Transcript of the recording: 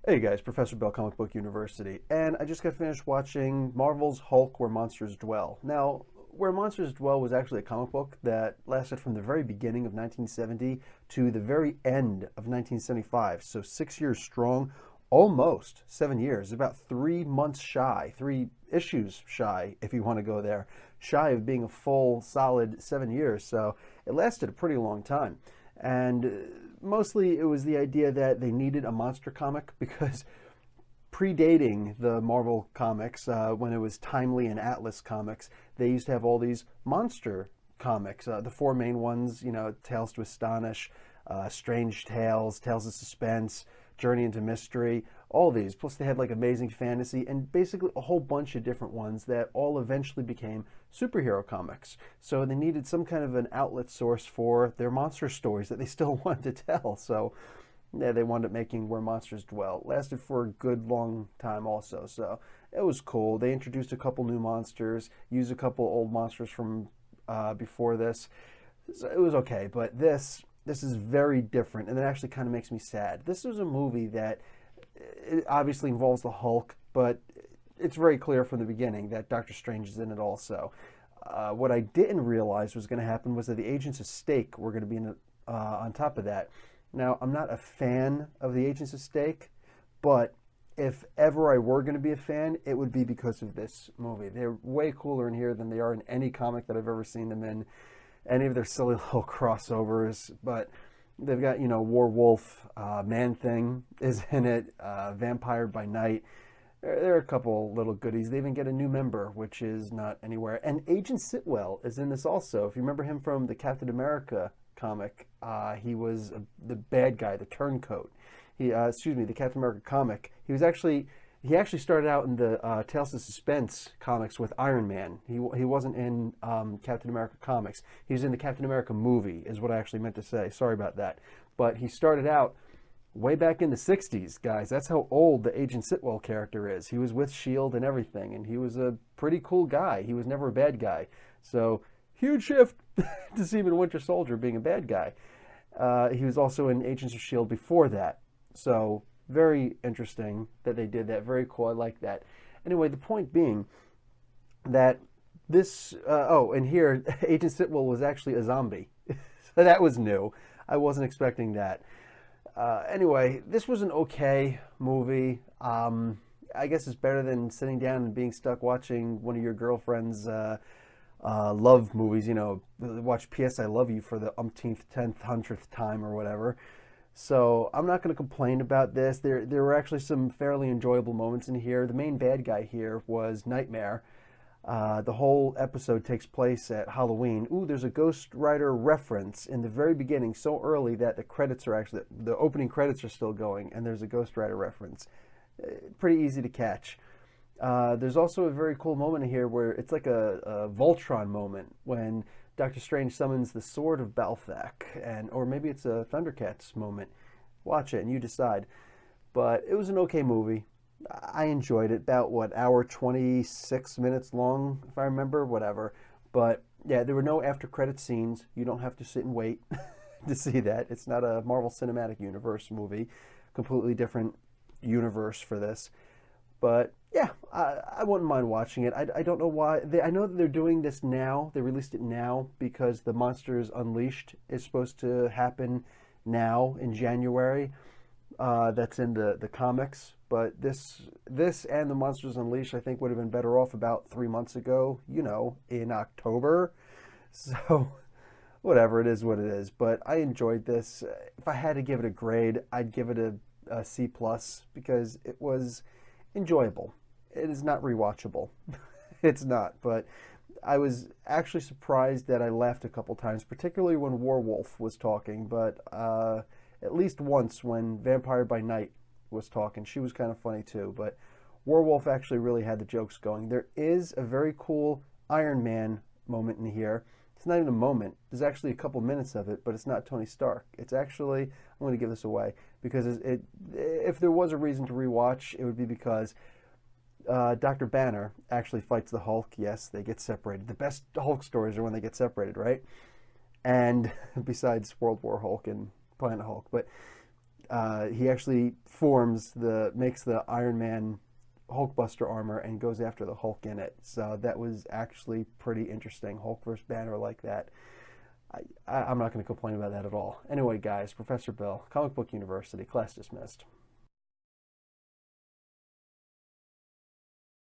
Hey guys, Professor Bell, Comic Book University, and I just got finished watching Marvel's Hulk, Where Monsters Dwell. Now, Where Monsters Dwell was actually a comic book that lasted from the very beginning of 1970 to the very end of 1975, so 6 years strong, almost 7 years, about 3 months shy, 3 issues shy, if you want to go there, shy of being a full, solid 7 years, so it lasted a pretty long time. And mostly it was the idea that they needed a monster comic because predating the Marvel comics, when it was Timely and Atlas comics, they used to have all these monster comics. The four main ones, Tales to Astonish, Strange Tales, Tales of Suspense, Journey into Mystery, all these. Plus they had like Amazing Fantasy and basically a whole bunch of different ones that all eventually became superhero comics. So they needed some kind of an outlet source for their monster stories that they still wanted to tell. So yeah, they wound up making Where Monsters Dwell. Lasted for a good long time also, so it was cool. They introduced a couple new monsters, used a couple old monsters from before this. So it was okay, but this is very different, and it actually kind of makes me sad. This was a movie that it obviously involves the Hulk, but it's very clear from the beginning that Doctor Strange is in it also. What I didn't realize was going to happen was that the agents of S.T.A.K.E. were going to be on top of that. Now, I'm not a fan of the agents of S.T.A.K.E., but if ever I were going to be a fan, it would be because of this movie. They're way cooler in here than they are in any comic that I've ever seen them in, any of their silly little crossovers, but they've got, Werewolf, Man-Thing is in it, Vampire by Night. There are a couple little goodies. They even get a new member, which is not anywhere. And Agent Sitwell is in this also. If you remember him from the Captain America comic, he was the bad guy, the turncoat. The Captain America comic. He actually started out in the Tales of Suspense comics with Iron Man. He wasn't in Captain America comics. He was in the Captain America movie, is what I actually meant to say. Sorry about that. But he started out way back in the 60s, guys. That's how old the Agent Sitwell character is. He was with S.H.I.E.L.D. and everything, and he was a pretty cool guy. He was never a bad guy. So, huge shift to see him in Winter Soldier being a bad guy. He was also in Agents of S.H.I.E.L.D. before that. So, very interesting that they did that. Very cool. I like that. Anyway, the point being that this... and here, Agent Sitwell was actually a zombie. So that was new. I wasn't expecting that. Anyway, this was an okay movie. I guess it's better than sitting down and being stuck watching one of your girlfriend's love movies. Watch P.S. I Love You for the umpteenth, 10th, 100th time or whatever. So I'm not going to complain about this. There were actually some fairly enjoyable moments in here. The main bad guy here was Nightmare. The whole episode takes place at Halloween. Ooh, there's a Ghost Rider reference in the very beginning, so early that the opening credits are still going, and there's a Ghost Rider reference. Pretty easy to catch. There's also a very cool moment here where it's like a Voltron moment when Doctor Strange summons the Sword of Balthak, or maybe it's a Thundercats moment. Watch it and you decide. But it was an okay movie. I enjoyed it. About, hour 26 minutes long, if I remember, whatever. But, yeah, there were no after-credit scenes. You don't have to sit and wait to see that. It's not a Marvel Cinematic Universe movie. Completely different universe for this. But, yeah, I wouldn't mind watching it. I don't know why. I know that they're doing this now. They released it now because the Monsters Unleashed is supposed to happen now in January. That's in the comics. But this and the Monsters Unleashed, I think, would have been better off about 3 months ago, in October. So, whatever, it is what it is. But I enjoyed this. If I had to give it a grade, I'd give it a C+, because it was enjoyable. It is not rewatchable. It's not, but I was actually surprised that I laughed a couple times, particularly when Werewolf was talking, but at least once when Vampire by Night was talking. She was kind of funny too, but Werewolf actually really had the jokes going. There is a very cool Iron Man moment in here. It's not even a moment. There's actually a couple minutes of it, but it's not Tony Stark. It's actually, I'm going to give this away, because if there was a reason to rewatch, it would be because Dr. Banner actually fights the Hulk. Yes, they get separated. The best Hulk stories are when they get separated, right? And besides World War Hulk and Planet Hulk. But he actually makes the Iron Man Hulkbuster armor and goes after the Hulk in it. So that was actually pretty interesting. Hulk vs. Banner like that. I'm not going to complain about that at all. Anyway, guys, Professor Bill, Comic Book University, class dismissed.